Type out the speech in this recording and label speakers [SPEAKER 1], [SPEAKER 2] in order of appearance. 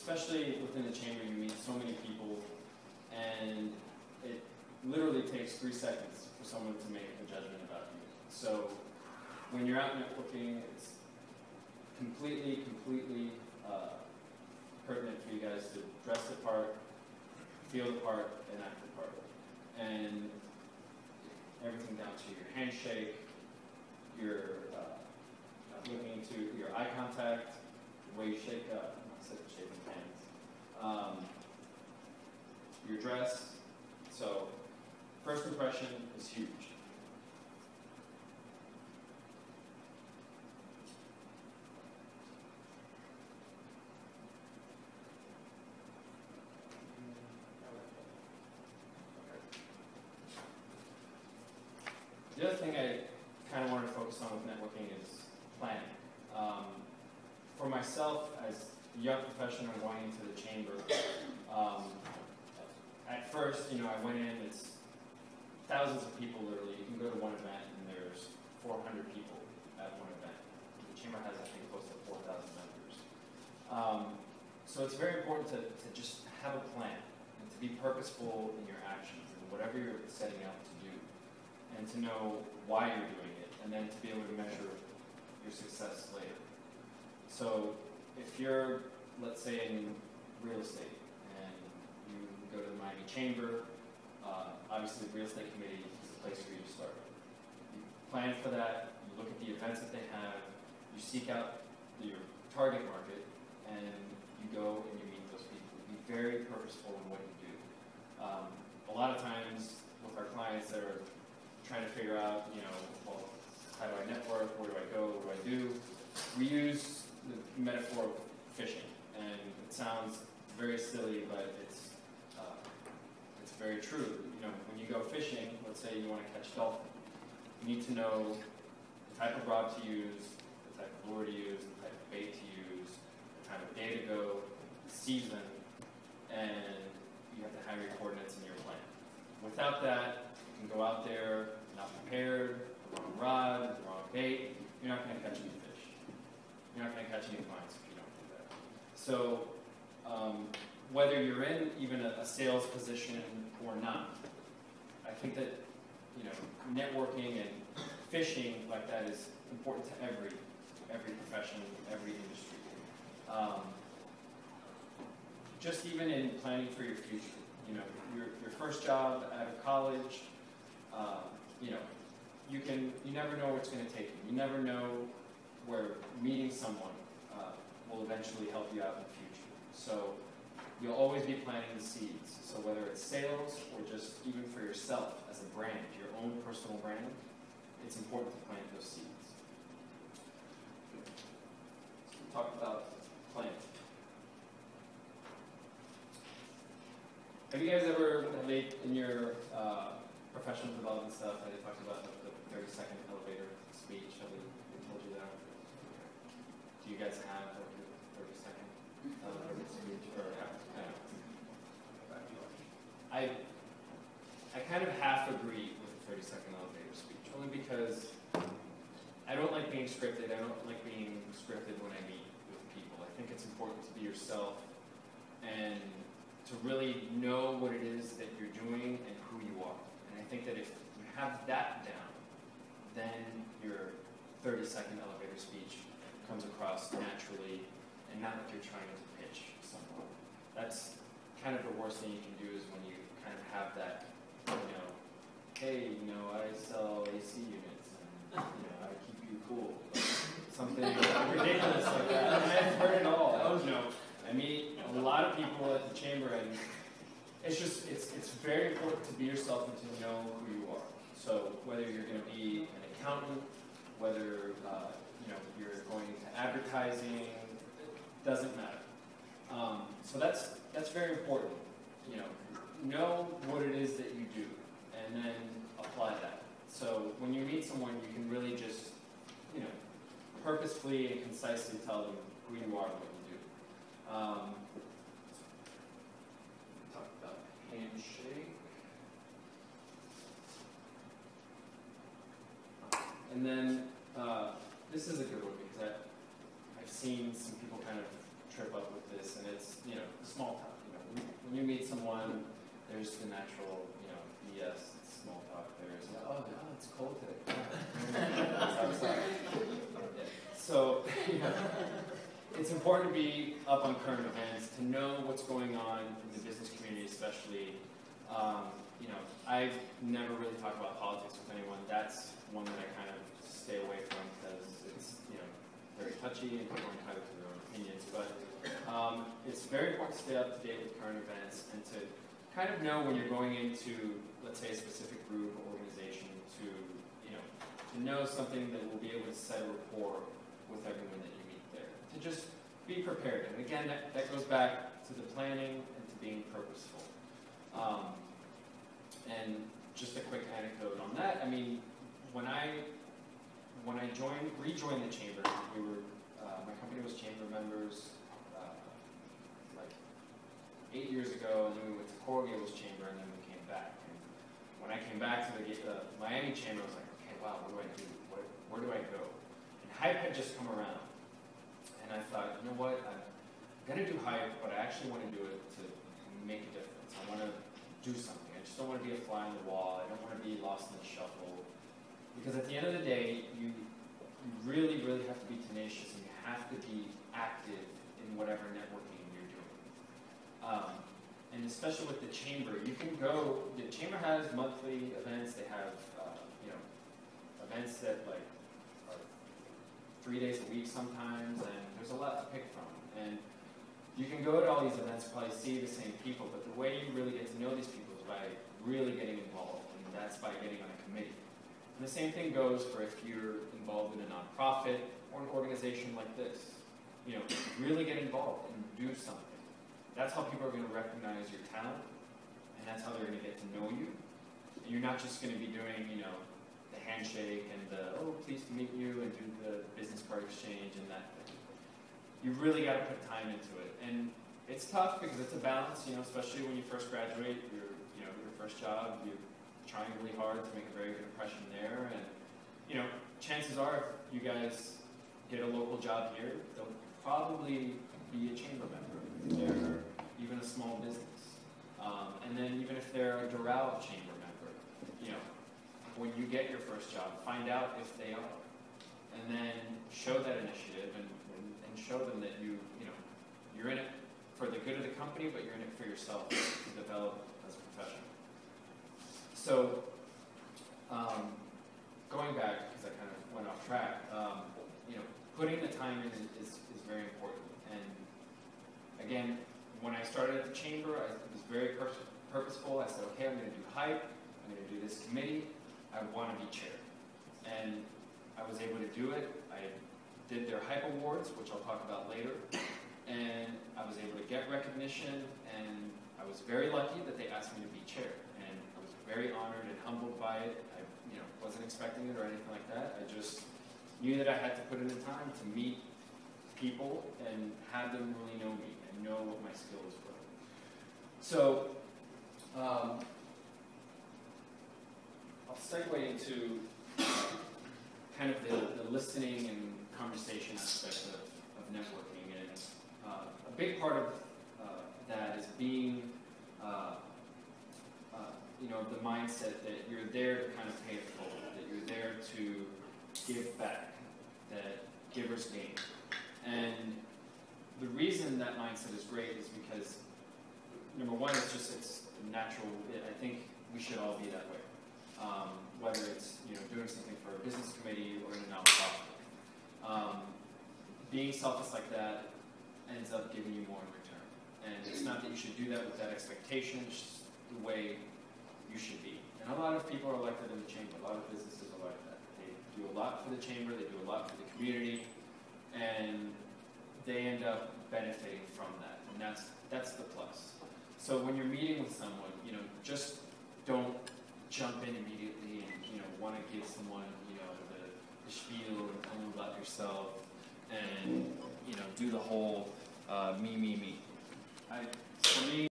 [SPEAKER 1] especially within the chamber, you meet so many people, and it literally takes 3 seconds for someone to make a judgment about you. So when you're out networking, it's completely pertinent for you guys to dress the part, feel the part, and act the part. And everything down to your handshake, your looking into your eye contact, the way you shake up, instead of shaking hands, your dress. So first impression is huge. The other thing I kind of want to focus on with networking is planning. For myself, as a young professional going into the chamber, at first, I went in, it's thousands of people literally. You can go to one event and there's 400 people at one event. The chamber has, I think, close to 4,000 members. So it's very important to just have a plan and to be purposeful in your actions and whatever you're setting out to do, and to know why you're doing it, and then to be able to measure your success later. So if you're, let's say, in real estate, and you go to the Miami Chamber, obviously the real estate committee is the place for you to start. You plan for that, you look at the events that they have, you seek out your target market, and you go and you meet those people. Be very purposeful in what you do. A lot of times with our clients that are trying to figure out, well, how do I network, where do I go, what do I do? We use the metaphor of fishing, and it sounds very silly, but it's very true. When you go fishing, let's say you want to catch dolphin, you need to know the type of rod to use, the type of lure to use, the type of bait to use, the time of day to go, the season, and you have to have your coordinates in your plan. Without that, you can go out there not prepared, the wrong rod, the wrong bait, you're not going to catch any fish. You're not going to catch any clients if you don't do that. So whether you're in even a sales position or not, I think that networking and fishing like that is important to every profession, every industry. Just even in planning for your future, your first job out of college, you never know what's going to take you. You never know where meeting someone will eventually help you out in the future. So you'll always be planting the seeds. So whether it's sales or just even for yourself as a brand, your own personal brand, it's important to plant those seeds. So we talked about planting. Have you guys ever, late in your professional development stuff, I talked about the 30-second elevator speech? Have we told you that? Do you guys have like a 30-second elevator speech? Or I kind of half agree with the 30-second elevator speech, only because I don't like being scripted. I don't like being scripted when I meet with people. I think it's important to be yourself and to really know what it is that you're doing and who you are. And I think that if you have that down, then your 30-second elevator speech comes across naturally and not like you're trying to pitch someone. That's kind of the worst thing you can do, is when you kind of have that, hey, I sell AC units and, I keep you cool. Something ridiculous like that. And I've heard it all. I meet a lot of people at the chamber, and it's very important to be yourself and to know who you are. So whether you're going to be an accountant, whether you're going to advertising, doesn't matter. So that's very important. Know what it is that you do, and then apply that. So when you meet someone, you can really just purposefully and concisely tell them who you are and what you do. Talk about handshake. And then this is a good one, because I've seen some people kind of trip up with this, and it's, you know, small talk. You know, when you meet someone, there's the natural, you know, BS, it's small talk. There's, oh, it's cold today. So, you know, it's important to be up on current events, to know what's going on in the business community, especially. You know, I've never really talked about politics with anyone. That's one that I kind of stay away from because it's, you know, very touchy and people are entitled to their own opinions. But it's very important to stay up to date with current events and to kind of know when you're going into, let's say, a specific group or organization to, you know, to know something that will be able to set a rapport with everyone that you meet there. To just be prepared. And again, that goes back to the planning and to being purposeful. And just a quick anecdote on that. I mean, when I rejoined the chamber, we were my company was chamber members like 8 years ago, and then we went to Coral Gables chamber, and then we came back. And when I came back to the Miami chamber, I was like, okay, wow, what do I do? Where do I go? And hype had just come around, and I thought, you know what? I'm gonna do hype, but I actually want to do it to make a difference. I want to do something. I just don't want to be a fly on the wall. I don't want to be lost in the shuffle. Because at the end of the day, you really, really have to be tenacious, and you have to be active in whatever networking you're doing. And especially with the chamber, you can go, the chamber has monthly events. They have, you know, events that like are 3 days a week sometimes, and there's a lot to pick from. And you can go to all these events and probably see the same people, but the way you really get to know these people is by really getting involved, and that's by getting on a committee. And the same thing goes for if you're involved in a nonprofit or an organization like this. You know, really get involved and do something. That's how people are going to recognize your talent, and that's how they're going to get to know you. And you're not just going to be doing, you know, the handshake and the, oh, pleased to meet you, and do the business card exchange and that thing. You really got to put time into it. And it's tough because it's a balance, you know, especially when you first graduate, your first job, you're trying really hard to make a very good impression there. And, you know, chances are if you guys get a local job here, they'll probably be a chamber member. They're even a small business. And then even if they're a Doral chamber member, you know, when you get your first job, find out if they are. And then show that initiative and show them that you know, you're in it for the good of the company, but you're in it for yourself to develop as a professional. So, going back, because I kind of went off track, you know, putting the time in is very important. And again, when I started at the chamber, I was very purposeful. I said, okay, I'm going to do hype, I'm going to do this committee, I want to be chair. And I was able to do it. I did their hype awards, which I'll talk about later, and I was able to get recognition, and I was very lucky that they asked me to be chair, and I was very honored and humbled by it. I, you know, wasn't expecting it or anything like that. I just knew that I had to put in the time to meet people and have them really know me and know what my skills were. So I'll segue into kind of the listening and conversation aspect of networking, and a big part of that is being, you know, the mindset that you're there to kind of pay it forward, that you're there to give back, that givers gain. And the reason that mindset is great is because, number one, it's natural. I think we should all be that way. Whether it's, you know, doing something for a business committee or in a nonprofit. Being selfless like that ends up giving you more in return. And it's not that you should do that with that expectation, it's just the way you should be. And a lot of people are like that in the chamber. A lot of businesses are like that. They do a lot for the chamber, they do a lot for the community, and they end up benefiting from that. And that's the plus. So when you're meeting with someone, you know, just don't jump in immediately and, you know, want to give someone, you know, the spiel and tell them about yourself and, you know, do the whole me. For me,